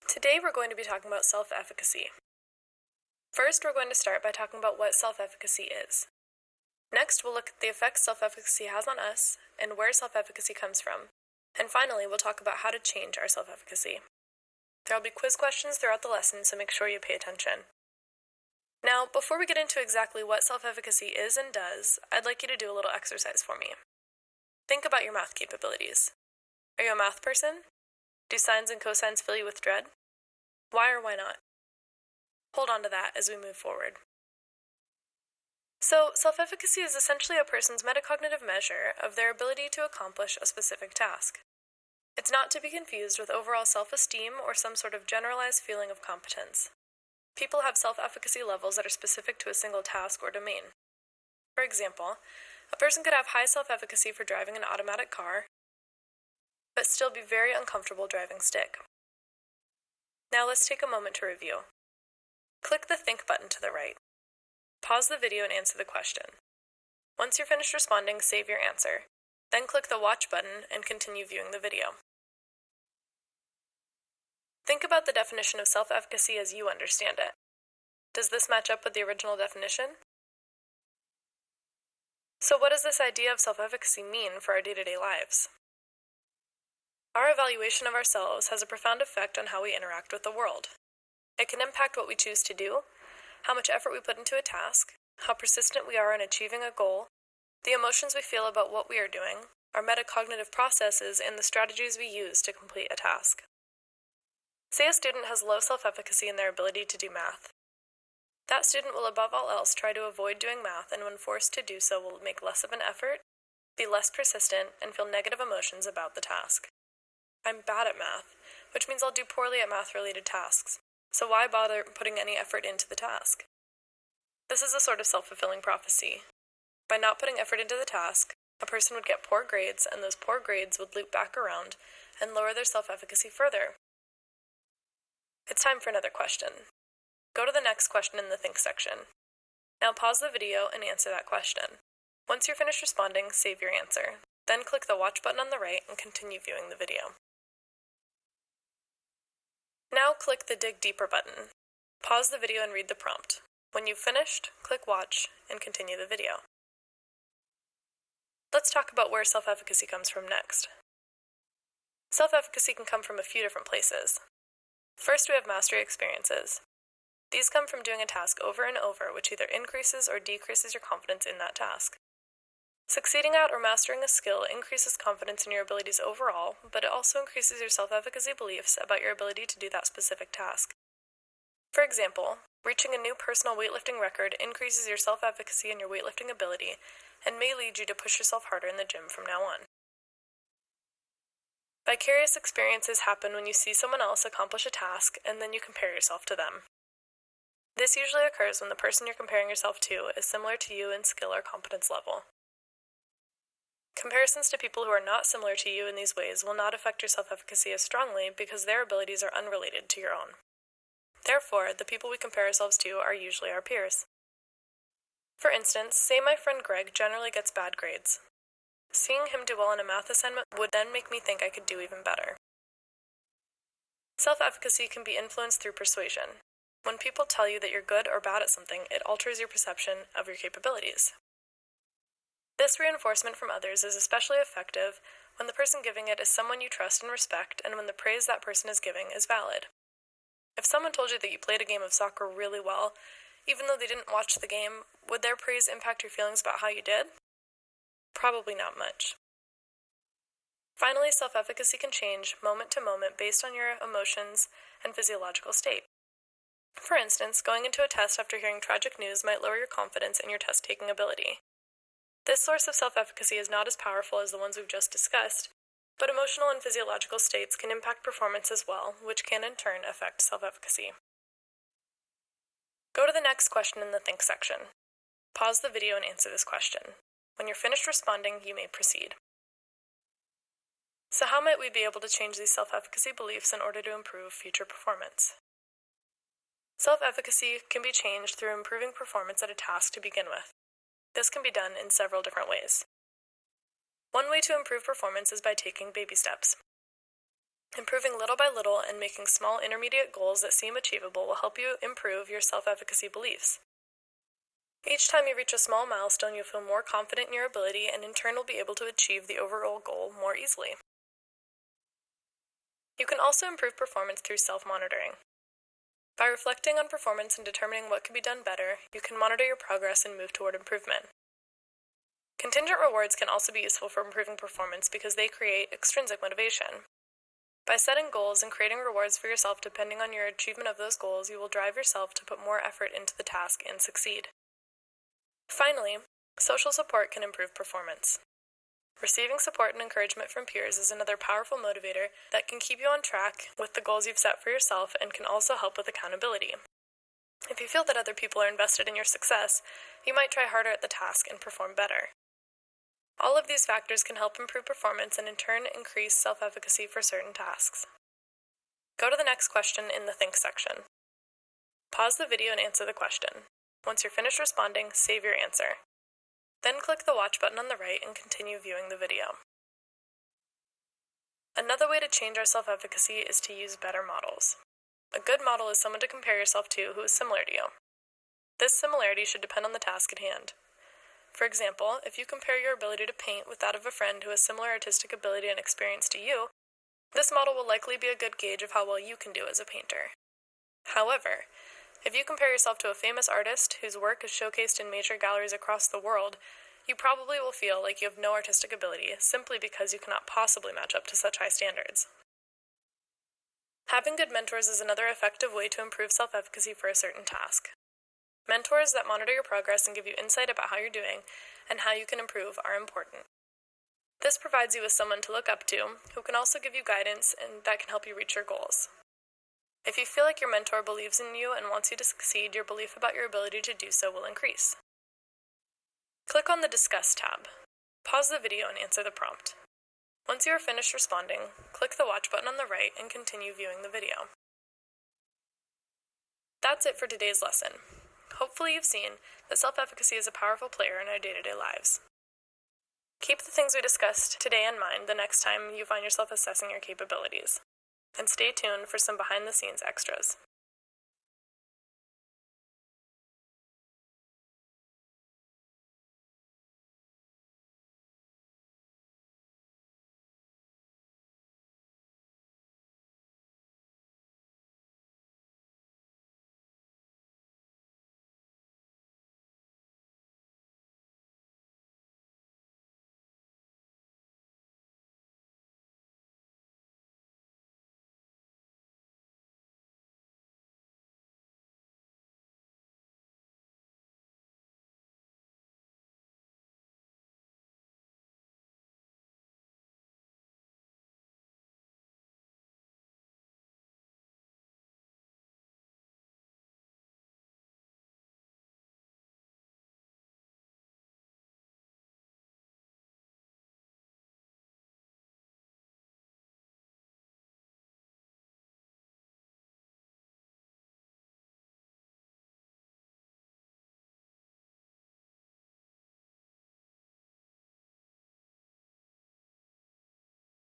Today we're going to be talking about self-efficacy. First, we're going to start by talking about what self-efficacy is. Next, we'll look at the effects self-efficacy has on us and where self-efficacy comes from. And finally, we'll talk about how to change our self-efficacy. There will be quiz questions throughout the lesson, so make sure you pay attention. Now, before we get into exactly what self-efficacy is and does, I'd like you to do a little exercise for me. Think about your math capabilities. Are you a math person? Do sines and cosines fill you with dread? Why or why not? Hold on to that as we move forward. So, self-efficacy is essentially a person's metacognitive measure of their ability to accomplish a specific task. It's not to be confused with overall self-esteem or some sort of generalized feeling of competence. People have self-efficacy levels that are specific to a single task or domain. For example, a person could have high self-efficacy for driving an automatic car, but still be very uncomfortable driving stick. Now let's take a moment to review. Click the Think button to the right. Pause the video and answer the question. Once you're finished responding, save your answer. Then click the Watch button and continue viewing the video. Think about the definition of self-efficacy as you understand it. Does this match up with the original definition? So what does this idea of self-efficacy mean for our day-to-day lives? Our evaluation of ourselves has a profound effect on how we interact with the world. It can impact what we choose to do, how much effort we put into a task, how persistent we are in achieving a goal, the emotions we feel about what we are doing, our metacognitive processes, and the strategies we use to complete a task. Say a student has low self-efficacy in their ability to do math. That student will above all else try to avoid doing math, and when forced to do so will make less of an effort, be less persistent, and feel negative emotions about the task. I'm bad at math, which means I'll do poorly at math-related tasks, so why bother putting any effort into the task? This is a sort of self-fulfilling prophecy. By not putting effort into the task, a person would get poor grades, and those poor grades would loop back around and lower their self-efficacy further. It's time for another question. Go to the next question in the Think section. Now pause the video and answer that question. Once you're finished responding, save your answer. Then click the Watch button on the right and continue viewing the video. Now click the Dig Deeper button. Pause the video and read the prompt. When you've finished, click Watch and continue the video. Let's talk about where self-efficacy comes from next. Self-efficacy can come from a few different places. First, we have mastery experiences. These come from doing a task over and over, which either increases or decreases your confidence in that task. Succeeding at or mastering a skill increases confidence in your abilities overall, but it also increases your self-efficacy beliefs about your ability to do that specific task. For example, reaching a new personal weightlifting record increases your self-efficacy and your weightlifting ability, and may lead you to push yourself harder in the gym from now on. Vicarious experiences happen when you see someone else accomplish a task, and then you compare yourself to them. This usually occurs when the person you're comparing yourself to is similar to you in skill or competence level. Comparisons to people who are not similar to you in these ways will not affect your self-efficacy as strongly because their abilities are unrelated to your own. Therefore, the people we compare ourselves to are usually our peers. For instance, say my friend Greg generally gets bad grades. Seeing him do well in a math assignment would then make me think I could do even better. Self-efficacy can be influenced through persuasion. When people tell you that you're good or bad at something, it alters your perception of your capabilities. This reinforcement from others is especially effective when the person giving it is someone you trust and respect, and when the praise that person is giving is valid. If someone told you that you played a game of soccer really well, even though they didn't watch the game, would their praise impact your feelings about how you did? Probably not much. Finally, self-efficacy can change moment to moment based on your emotions and physiological state. For instance, going into a test after hearing tragic news might lower your confidence in your test-taking ability. This source of self-efficacy is not as powerful as the ones we've just discussed, but emotional and physiological states can impact performance as well, which can in turn affect self-efficacy. Go to the next question in the Think section. Pause the video and answer this question. When you're finished responding, you may proceed. So how might we be able to change these self-efficacy beliefs in order to improve future performance? Self-efficacy can be changed through improving performance at a task to begin with. This can be done in several different ways. One way to improve performance is by taking baby steps. Improving little by little and making small intermediate goals that seem achievable will help you improve your self-efficacy beliefs. Each time you reach a small milestone, you'll feel more confident in your ability and in turn will be able to achieve the overall goal more easily. You can also improve performance through self-monitoring. By reflecting on performance and determining what can be done better, you can monitor your progress and move toward improvement. Contingent rewards can also be useful for improving performance because they create extrinsic motivation. By setting goals and creating rewards for yourself depending on your achievement of those goals, you will drive yourself to put more effort into the task and succeed. Finally, social support can improve performance. Receiving support and encouragement from peers is another powerful motivator that can keep you on track with the goals you've set for yourself and can also help with accountability. If you feel that other people are invested in your success, you might try harder at the task and perform better. All of these factors can help improve performance and in turn increase self-efficacy for certain tasks. Go to the next question in the Think section. Pause the video and answer the question. Once you're finished responding, save your answer. Then click the Watch button on the right and continue viewing the video. Another way to change our self-efficacy is to use better models. A good model is someone to compare yourself to who is similar to you. This similarity should depend on the task at hand. For example, if you compare your ability to paint with that of a friend who has similar artistic ability and experience to you, this model will likely be a good gauge of how well you can do as a painter. However, if you compare yourself to a famous artist whose work is showcased in major galleries across the world, you probably will feel like you have no artistic ability simply because you cannot possibly match up to such high standards. Having good mentors is another effective way to improve self-efficacy for a certain task. Mentors that monitor your progress and give you insight about how you're doing and how you can improve are important. This provides you with someone to look up to who can also give you guidance and that can help you reach your goals. If you feel like your mentor believes in you and wants you to succeed, your belief about your ability to do so will increase. Click on the Discuss tab. Pause the video and answer the prompt. Once you are finished responding, click the Watch button on the right and continue viewing the video. That's it for today's lesson. Hopefully you've seen that self-efficacy is a powerful player in our day-to-day lives. Keep the things we discussed today in mind the next time you find yourself assessing your capabilities. And stay tuned for some behind-the-scenes extras.